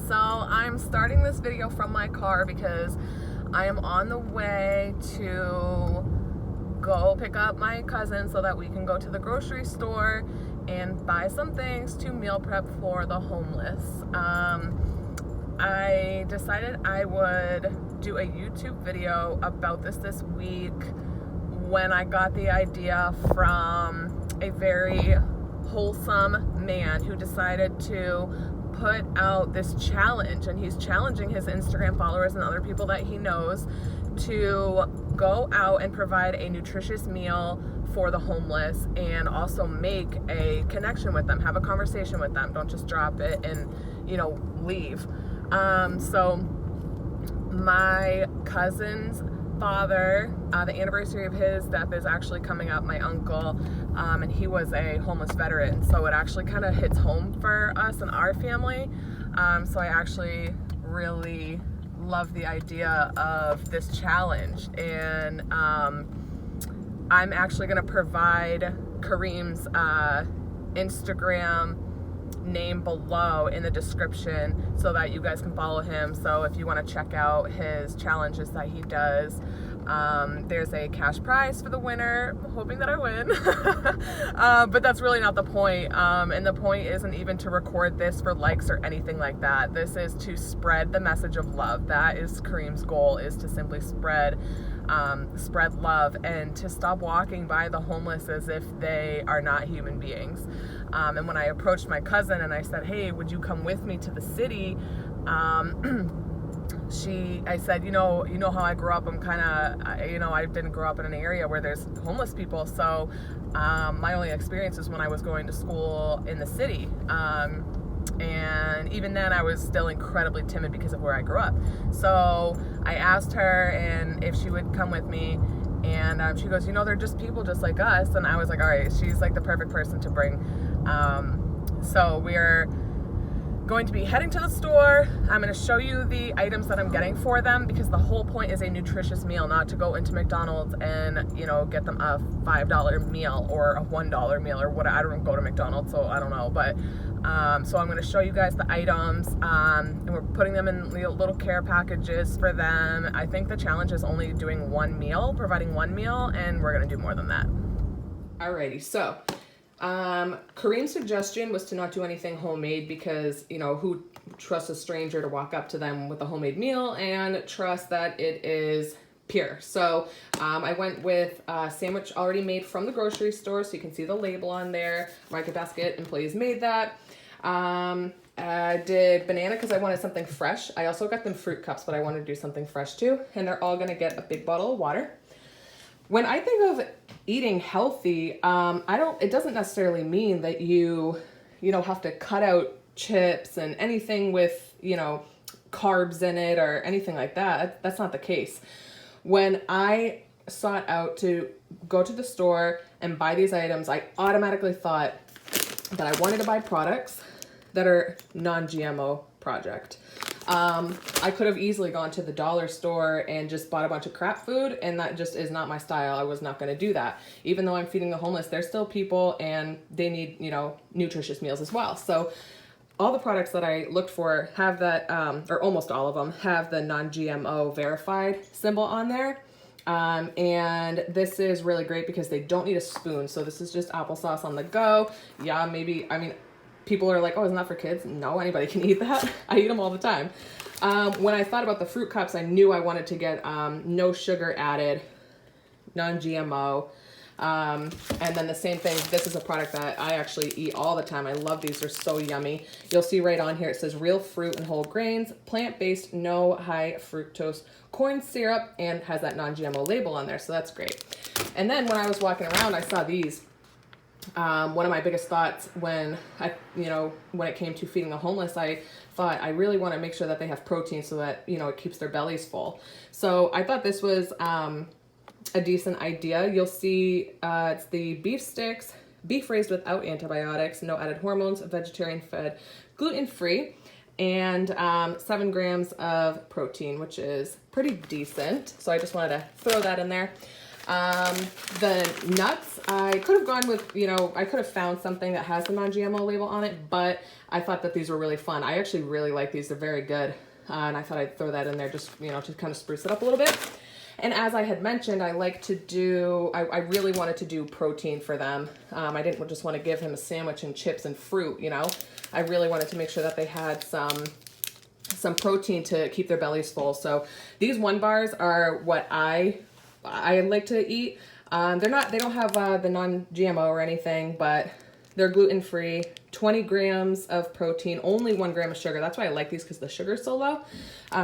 So I'm starting this video from my car because I am on the way to go pick up my cousin so that we can go to the grocery store and buy some things to meal prep for the homeless. I decided I would do a YouTube video about this week when I got the idea from a very wholesome man who decided to put out this challenge, and he's challenging his Instagram followers and other people that he knows to go out and provide a nutritious meal for the homeless and also make a connection with them, have a conversation with them. Don't just drop it and, leave. So my cousin's father, the anniversary of his death is actually coming up, my uncle, and he was a homeless veteran, so it actually kind of hits home for us and our family. So I actually really love the idea of this challenge, and I'm actually going to provide Kareem's Instagram name below in the description so that you guys can follow him. So if you want to check out his challenges that he does, there's a cash prize for the winner. I'm hoping that I win. But that's really not the point. And the point isn't even to record this for likes or anything like that. This is to spread the message of love. That is Kareem's goal, is to simply spread love and to stop walking by the homeless as if they are not human beings. And when I approached my cousin and I said, hey, would you come with me to the city? I said, you know how I grew up, I'm kind of, I didn't grow up in an area where there's homeless people. So my only experience is when I was going to school in the city. And even then I was still incredibly timid because of where I grew up. So I asked her and if she would come with me, and she goes, they're just people just like us. And I was like, all right, she's like the perfect person to bring. So we're going to be heading to the store. I'm going to show you the items that I'm getting for them, because the whole point is a nutritious meal, not to go into McDonald's and, get them a $5 meal or a $1 meal or what. I don't go to McDonald's, so I don't know. But so I'm going to show you guys the items, and we're putting them in little care packages for them. I think the challenge is only doing one meal, providing one meal, and we're going to do more than that. Alrighty, so Kareem's suggestion was to not do anything homemade because, who trusts a stranger to walk up to them with a homemade meal and trust that it is pure. So I went with a sandwich already made from the grocery store, so you can see the label on there. Market Basket employees made that. I did banana because I wanted something fresh. I also got them fruit cups, but I wanted to do something fresh too. And they're all going to get a big bottle of water. When I think of eating healthy, it doesn't necessarily mean that you have to cut out chips and anything with, carbs in it or anything like that. That's not the case. When I sought out to go to the store and buy these items, I automatically thought that I wanted to buy products that are non-GMO project. I could have easily gone to the dollar store and just bought a bunch of crap food, and that just is not my style. I was not going to do that. Even though I'm feeding the homeless, they're still people and they need, nutritious meals as well. So all the products that I looked for have that, or almost all of them have the non-GMO verified symbol on there. And this is really great because they don't need a spoon. So this is just applesauce on the go. Yeah, people are like, oh, isn't that for kids? No, anybody can eat that. I eat them all the time. When I thought about the fruit cups, I knew I wanted to get no sugar added, non-GMO. And then the same thing, this is a product that I actually eat all the time. I love these, they're so yummy. You'll see right on here, it says real fruit and whole grains, plant-based, no high fructose corn syrup, and has that non-GMO label on there, so that's great. And then when I was walking around, I saw these. One of my biggest thoughts when it came to feeding the homeless, I thought I really want to make sure that they have protein so that, it keeps their bellies full. So I thought this was, a decent idea. You'll see, it's the beef sticks, beef raised without antibiotics, no added hormones, vegetarian fed, gluten-free, and 7 grams of protein, which is pretty decent. So I just wanted to throw that in there. The nuts, I could have gone with, I could have found something that has the non-GMO label on it, but I thought that these were really fun. I actually really like these. They're very good. And I thought I'd throw that in there just, to kind of spruce it up a little bit. And as I had mentioned, I really wanted to do protein for them. I didn't just want to give him a sandwich and chips and fruit, I really wanted to make sure that they had some protein to keep their bellies full. So these 1 bars are what I like to eat. They don't have the non-GMO or anything, but they're gluten-free, 20 grams of protein, only 1 gram of sugar. That's why I like these, because the sugar is so low.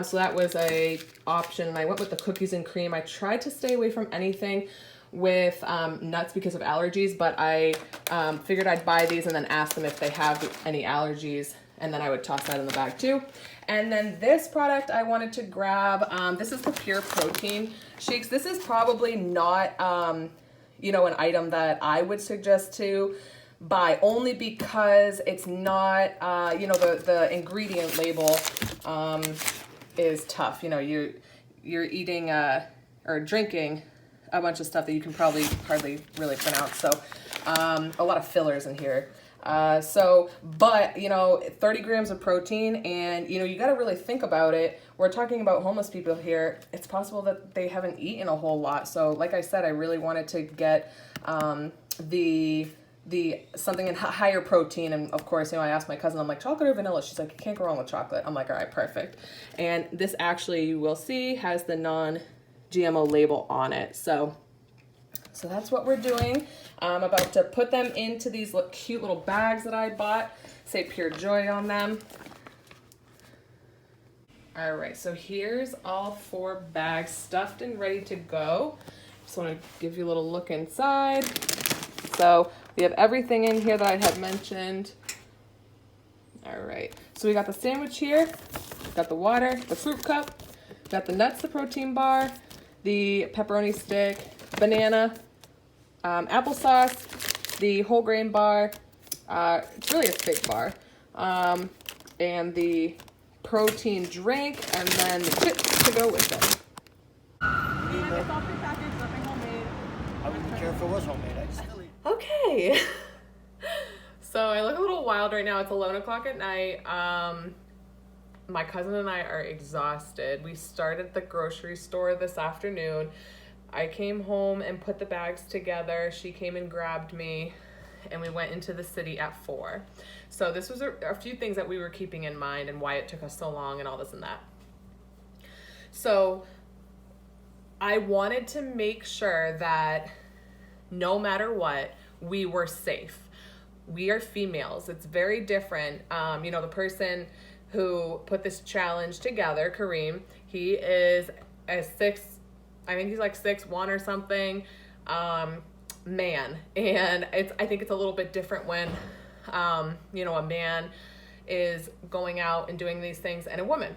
So that was a option. I went with the cookies and cream. I tried to stay away from anything with nuts because of allergies, but I figured I'd buy these and then ask them if they have any allergies, and then I would toss that in the bag too. And then this product I wanted to grab, this is the Pure Protein Shakes. This is probably not, an item that I would suggest to buy, only because it's not, the ingredient label is tough. You're eating or drinking a bunch of stuff that you can probably hardly really pronounce. So a lot of fillers in here. But 30 grams of protein, and you got to really think about it. We're talking about homeless people here. It's possible that they haven't eaten a whole lot. So like I said, I really wanted to get the something in higher protein. And of course, I asked my cousin, I'm like, chocolate or vanilla? She's like, you can't go wrong with chocolate. I'm like, all right, perfect. And this actually, you will see, has the non-GMO label on it. So that's what we're doing. I'm about to put them into these cute little bags that I bought. Say Pure Joy on them. All right, so here's all 4 bags stuffed and ready to go. Just want to give you a little look inside. So we have everything in here that I had mentioned. All right, so we got the sandwich here, got the water, the fruit cup, got the nuts, the protein bar, the pepperoni stick, banana, applesauce, the whole grain bar, it's really a thick bar, and the protein drink, and then the chips to go with it. I wasn't sure if it was homemade. I just still eat. Okay. So I look a little wild right now. It's 11 o'clock at night. My cousin and I are exhausted. We started the grocery store this afternoon. I came home and put the bags together. She came and grabbed me, and we went into the city at 4. So this was a few things that we were keeping in mind and why it took us so long and all this and that. So I wanted to make sure that no matter what, we were safe. We are females. It's very different. The person who put this challenge together, Kareem, he is I think he's like 6'1" or something, man. And I think it's a little bit different when, a man is going out and doing these things and a woman.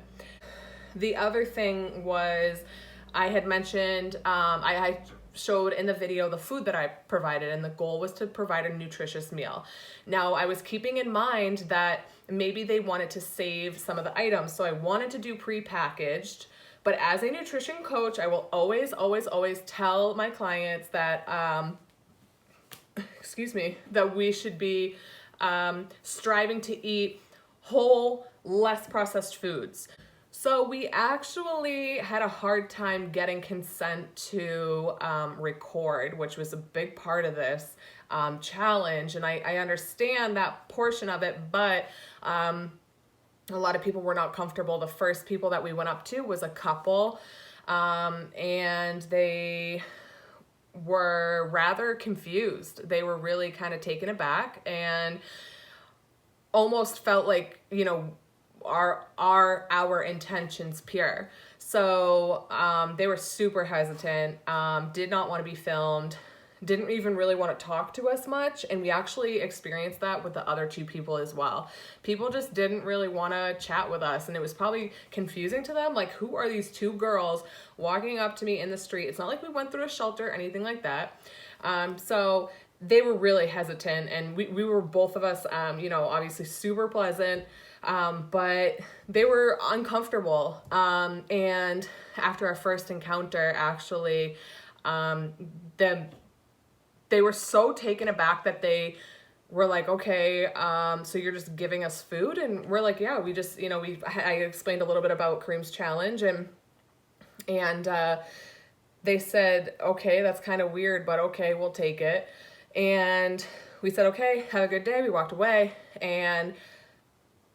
The other thing was, I had mentioned, I showed in the video the food that I provided, and the goal was to provide a nutritious meal. Now, I was keeping in mind that maybe they wanted to save some of the items, so I wanted to do prepackaged. But as a nutrition coach, I will always, always, always tell my clients that, that we should be striving to eat whole, less processed foods. So we actually had a hard time getting consent to record, which was a big part of this challenge. And I understand that portion of it, but a lot of people were not comfortable. The first people that we went up to was a couple, and they were rather confused. They were really kind of taken aback and almost felt like, are our intentions pure? So they were super hesitant, did not want to be filmed, didn't even really want to talk to us much. And we actually experienced that with the other 2 people as well. People just didn't really want to chat with us, and it was probably confusing to them. Like, who are these 2 girls walking up to me in the street? It's not like we went through a shelter or anything like that. So they were really hesitant, and we were, both of us, obviously super pleasant, but they were uncomfortable. And after our first encounter, actually, They were so taken aback that they were like, okay, so you're just giving us food? And we're like, yeah, we just, I explained a little bit about Kareem's challenge, and they said, okay, that's kind of weird, but okay, we'll take it. And we said, okay, have a good day. We walked away, and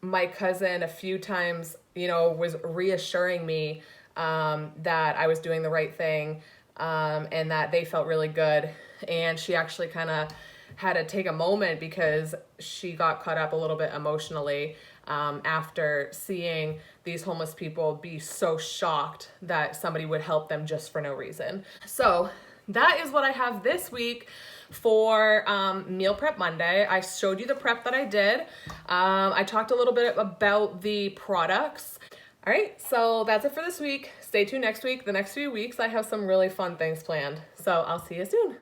my cousin a few times, was reassuring me that I was doing the right thing, and that they felt really good. And she actually kind of had to take a moment because she got caught up a little bit emotionally after seeing these homeless people be so shocked that somebody would help them just for no reason. So that is what I have this week for Meal Prep Monday. I showed you the prep that I did. I talked a little bit about the products. All right, so that's it for this week. Stay tuned next week. The next few weeks, I have some really fun things planned. So I'll see you soon.